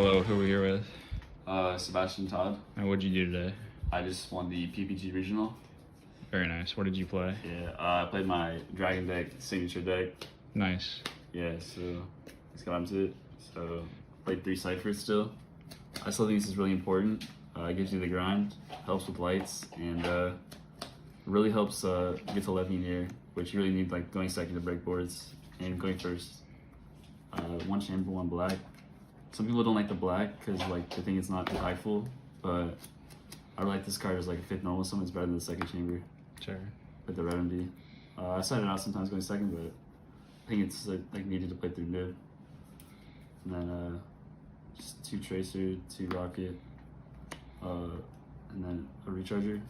Hello, who are we here with? Sebastian, Todd. And what'd you do today? I just won the PPG regional. Very nice. What did you play? Yeah, I played my dragon deck, signature deck. Nice. Yeah, so let's get on to it. So played 3 ciphers still. I still think this is really important. It gives you the grind, helps with lights, and really helps get to left here, which you really need, like going second to break boards and going first. 1 chamber, 1 black. Some people don't like the black because like they think it's not impactful, but I like this card as like a 5th normal summon. It's better than the 2nd chamber. Sure. With the red MD. I side it out sometimes going second, but I think it's like needed to play through mid. And then just 2 tracer, 2 rocket, and then a recharger.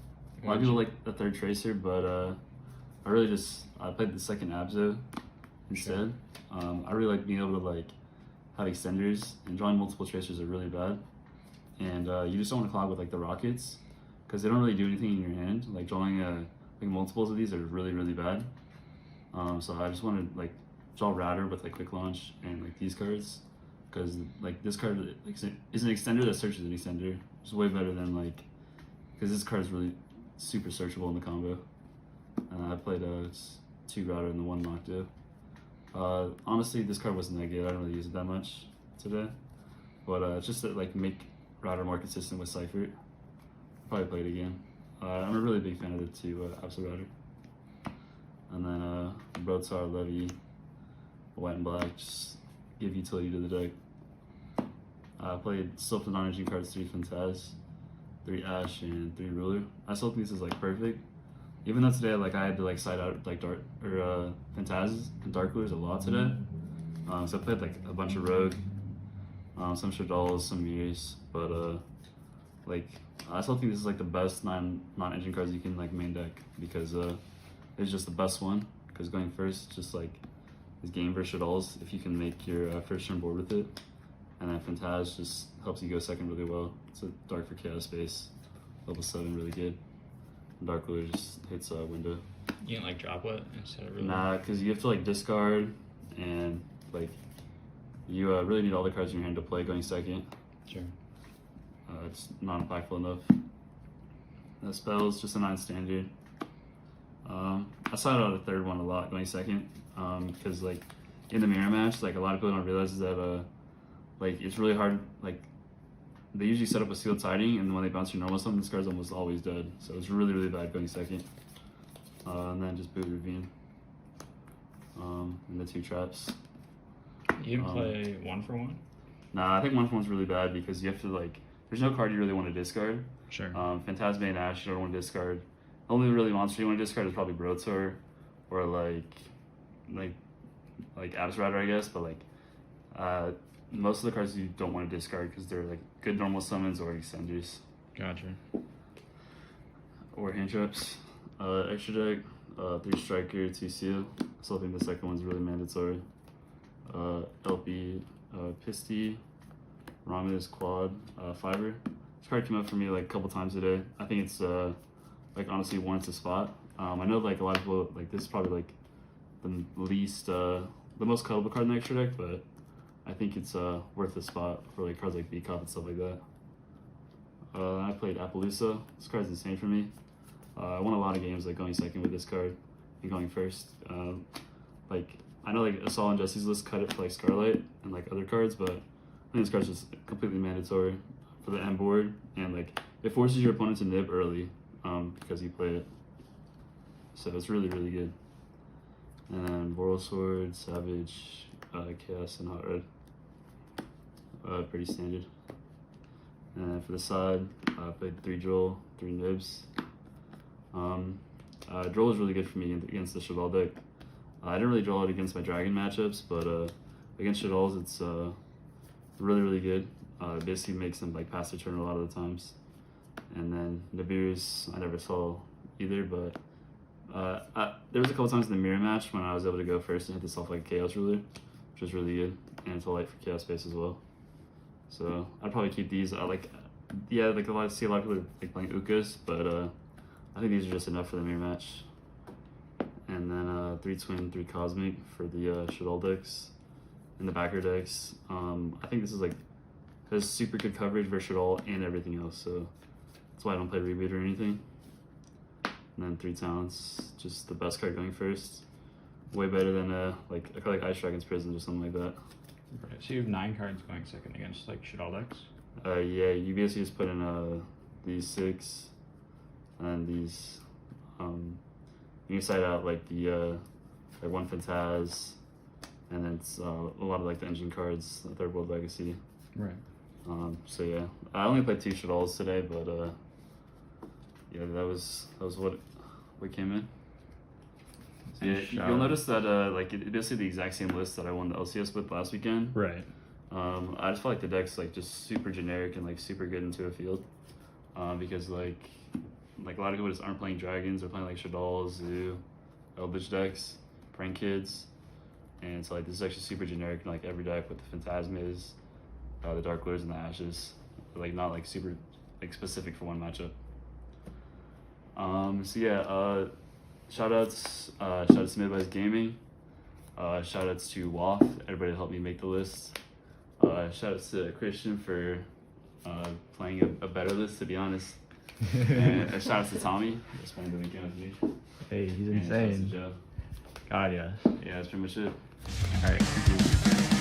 A lot of people like the 3rd tracer, but I played the 2nd Abzo instead. Sure. I really like being able to like have extenders, and drawing multiple tracers are really bad. And you just don't want to clog with like the rockets because they don't really do anything in your hand. Like drawing like multiples of these are really bad. So I just want to like draw Router with like quick launch and like these cards, because like this card like, is an extender that searches an extender. It's way better than like, because this card is really super searchable in the combo. I played 2 Router and the 1 Nocto. Honestly, this card wasn't that good. I don't really use it that much today, but it's just to like make Router more consistent with Cypher. Probably play it again. I'm a really big fan of the 2 Absolute Router. And then Brotar, Levy, white and black, just give utility to the deck. I played still for non-energy cards, 3 Fantaz, 3 Ash, and 3 Ruler. I still think this is like perfect. Even though today, like I had to like side out like Fantazes and Dark Rulers a lot today. So I played like a bunch of Rogue, some Shaddols, some Mirrors, but like I still think this is like the best non-engine cards you can like main deck, because it's just the best one. Because going first, just like is game versus Shaddols if you can make your first turn board with it, and then Fantaz just helps you go second really well. It's a Dark for Chaos base, level 7, really good. Dark Ruler just hits a window. You didn't like drop what instead of really? Nah, because you have to like discard, and like you really need all the cards in your hand to play going second. Sure. It's not impactful enough. The spell's just a 9 standard. I saw it out the 3rd one a lot going second, because like in the mirror match, like a lot of people don't realize that like it's really hard. Like they usually set up a sealed tiding, and when they bounce your normal summon, this card's almost always dead. So it's really bad going second. And then just boot Ravine. And the 2 traps. You didn't play 1 for 1? Nah, I think 1 for 1's really bad because you have to like, there's no card you really want to discard. Sure. Phantasma and Ash you don't want to discard. The only really monster you want to discard is probably Brotor, or like Abs-Rider, I guess, but like most of the cards you don't want to discard because they're like good normal summons or extenders. Gotcha. Or hand traps. Extra deck, 3 Striker, 2 Seal. I still think the 2nd one's really mandatory. LP, Pisty, Romulus, Quad, Fiber. This card came up for me like a couple times today. I think it's like honestly warrants a spot. I know like a lot of people like this is probably like the least the most cuttable card in the extra deck, but I think it's worth a spot for like cards like B-Cop and stuff like that. I played Appaloosa. This card's insane for me. I won a lot of games like going second with this card and going first. Like I know like Assault and Jesse's list cut it for like Scarlet and like other cards, but I think this card's just completely mandatory for the end board, and like it forces your opponent to nib early because you play it. So it's really good. And then Boral Sword, Savage, Chaos, and Hot Red. Pretty standard. And for the side, I played 3 Droll, 3 Nibs. Droll is really good for me against the Shaddoll deck. I didn't really draw it against my Dragon matchups, but against Shaddolls it's really good. It basically makes them like pass their turn a lot of the times. And then Nibiru's I never saw either, but there was a couple times in the mirror match when I was able to go first and hit this off like Chaos Ruler, which was really good, and it's a light for Chaos Space as well. So I'd probably keep these. I see a lot of people like playing Ukas, but I think these are just enough for the mirror match. And then 3 Twin, 3 Cosmic for the Shaddoll decks. In the backer decks, I think this is like has super good coverage, versatile, and everything else. So that's why I don't play reboot or anything. And then 3 talents, just the best card going first. Way better than like a card like Ice Dragon's Prison or something like that. Right. So you have 9 cards going second against like shit all decks. Yeah, you basically just put in these 6, and these. You can side out like the like 1 Fantaz, and then it's a lot of like the engine cards, the Third World Legacy. Right. So yeah, I only played 2 Shaddols today, but yeah, that was what came in. Yeah, you'll notice that like it basically the exact same list that I won the LCS with last weekend. Right. I just feel like the deck's like just super generic and like super good into a field, because like a lot of people just aren't playing dragons. They're playing like Shaddoll, Zoo, Eldritch decks, Prank Kids, and so like this is actually super generic in like every deck with the Phantasmas, the Dark Lords, and the Ashes. Like not like super like specific for one matchup. So yeah, shoutouts to Midwest Gaming. Shoutouts to WAF, everybody that helped me make the list. Shoutouts to Christian for playing a better list, to be honest. And shoutouts to Tommy for spending the weekend with me. Hey, he's And insane. shoutouts to Joe. God, yes. Yeah, that's pretty much it. All right.